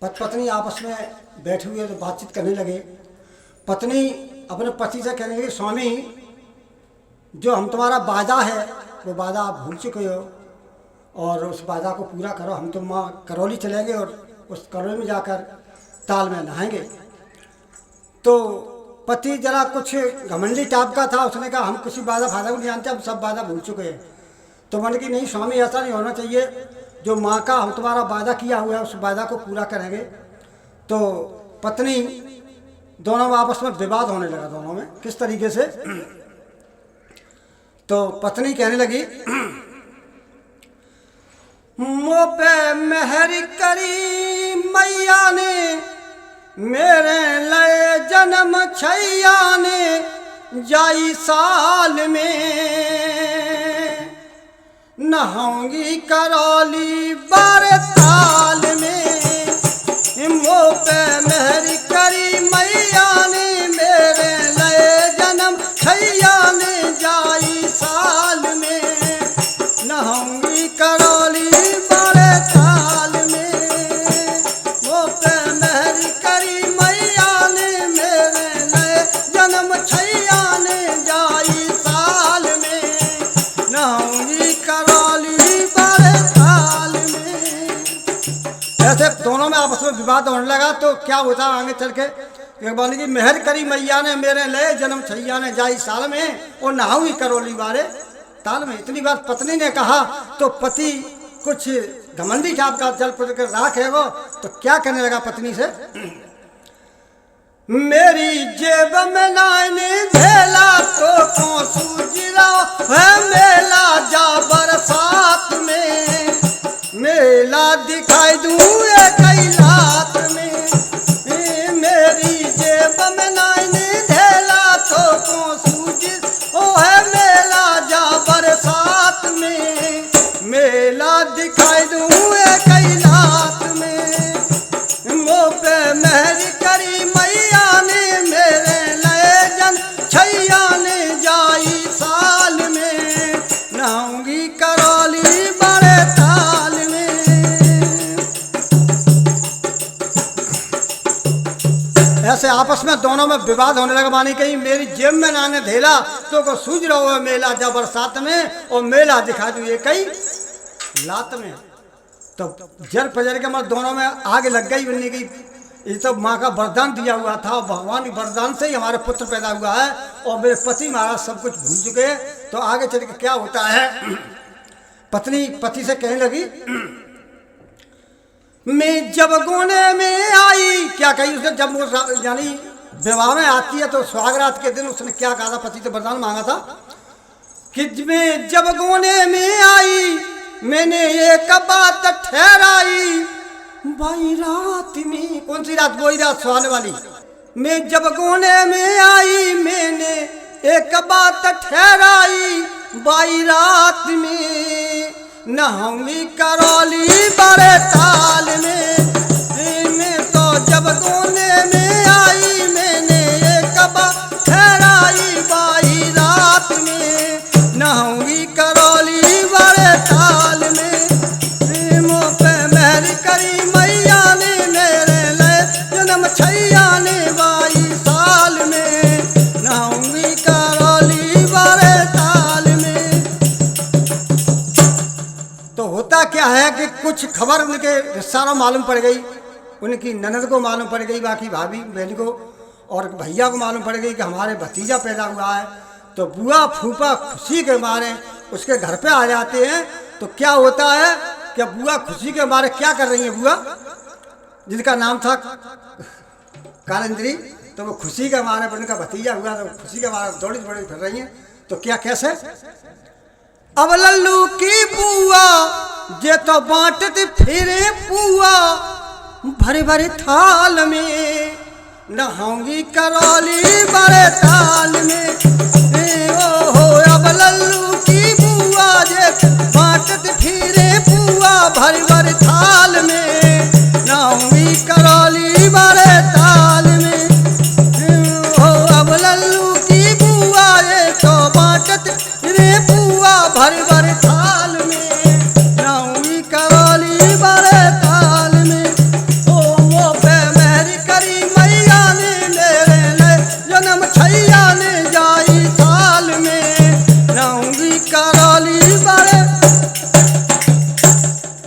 पति पत्नी आपस में बैठे हुए तो बातचीत करने लगे। पत्नी अपने पति से कहने लगी, स्वामी जो हम तुम्हारा वादा है वो वादा आप भूल चुके हो और उस वादा को पूरा करो। हम तो माँ करौली चलेंगे और उस करौली में जाकर ताल में नहाएंगे। तो पति जरा कुछ घमंडी टाइप का था, उसने कहा हम किसी वादा फायदा को नहीं जानते, हम सब वादा भूल चुके हैं। तो मैंने कि नहीं स्वामी ऐसा नहीं होना चाहिए, जो माँ का हम तुम्हारा वादा किया हुआ है उस वादा को पूरा करेंगे। तो पत्नी दोनों में आपस में विवाद होने लगा, दोनों में किस तरीके से। तो पत्नी कहने लगी, मुँह पे मेहर करी मैया ने, मेरे लय जन्म छैया ने, जाई साल में नहाऊंगी करौली बारे ताल में। मुँह पे मेहर करी मैया ने, मेरे लय जन्म छैया ने, जाई साल में नहाऊंगी करौली बारे ताल में। मुँह पे मेहर करी मैया ने, मेरे लय जन्म छैया ने, जाई साल में नहाऊंगी करौली बारे ताल में। ऐसे दोनों में आपस में विवाद होने लगा। तो क्या होता आगे चल के, बोले कि मेहर करी मैया ने, मेरे लय जन्म छैया ने, जाई साल में और नहाऊंगी करौली बारे ताल में। इतनी बात पत्नी ने कहा तो पति कुछ घमंडी टाइप का जल पड़ कर राख है वो, तो क्या कहने लगा पत्नी से, मेरी जेब में लाने धेला तो कौन सूझरा है मेला, जा बरसात में मेला दिखाई दूं कई रात में। मेरी जेब में लाने धेला तो कौन सूझ ओ है मेला, जा बरसात में मेला दिखाई दूं कई रात में। मुँह पे मेहर करी मैया ने, मेरे लय जन छैया ने, जाई साल में नहाऊंगी करौली बड़े ताल में। ऐसे आपस में दोनों में विवाद होने लगा। मानी कहीं मेरी जेब में नाने धेला तो को सूझ रहा है मेला, जा बरसात में और मेला दिखा दूं ये कई लात में। तो जर पजर के मत दोनों में आग लग गई। बनने की ये तो माँ का वरदान दिया हुआ था, भगवान के वरदान से ही हमारे पुत्र पैदा हुआ है और मेरे पति महाराज सब कुछ भूल चुके हैं। तो आगे चल के क्या होता है, पत्नी पति से कहने लगी, मैं जब गोने में आई, क्या कही उसने, जब वो यानी विवाह में आती है तो स्वागरात के दिन उसने क्या कहा था, पति से वरदान मांगा था कि मैं जब गोने में आई, मैंने एक बात ठहराई, बाई रात में, कौन सी रात, वही रात सुहाने वाली। मैं जब गोने में आई, मैंने एक बात ठहराई, बाई रात में नहाऊंगी करौली बड़े ताल में। मैं तो जब गोने में आई, मैंने एक बात ठहराई, बाई रात में नहाऊंगी करौली बड़े ताल में। मुँह पे मेहर करी मैया ने, मेरे लय जन्म छैया ने, बाई साल में नहाऊंगी करौली बड़े ताल में। तो होता क्या है कि कुछ खबर उनके रिश्तेदारों मालूम पड़ गई, उनकी ननद को मालूम पड़ गई, बाकी भाभी बहन को और भैया को मालूम पड़ गई कि हमारे भतीजा पैदा हुआ है। तो बुआ फूफा खुशी के मारे उसके घर पे आ जाते हैं। तो क्या होता है कि बुआ खुशी के मारे क्या कर रही है, बुआ जिनका नाम था कालिंद्री, तो वो खुशी के मारे उनका भतीजा हुआ तो खुशी के मारे दौड़ी दौड़ी फिर रही हैं। तो क्या कैसे, अब लल्लू की बुआ जे तो बांटती फिरे पुआ, भरे भरे थाल में नहाऊंगी करौली बड़े ताल में। ओ अब लल्लू की बुआ जे बांटती फिरे पुआ, भरे भरे थाल में नहाऊंगी करौली बड़े ताल में। ओ अब लल्लू की बुआ जे तो बांटती फिरे पुआ, भरे भरे थाल में नहाऊंगी करौली बड़े ताल में। ओ डोली बड़े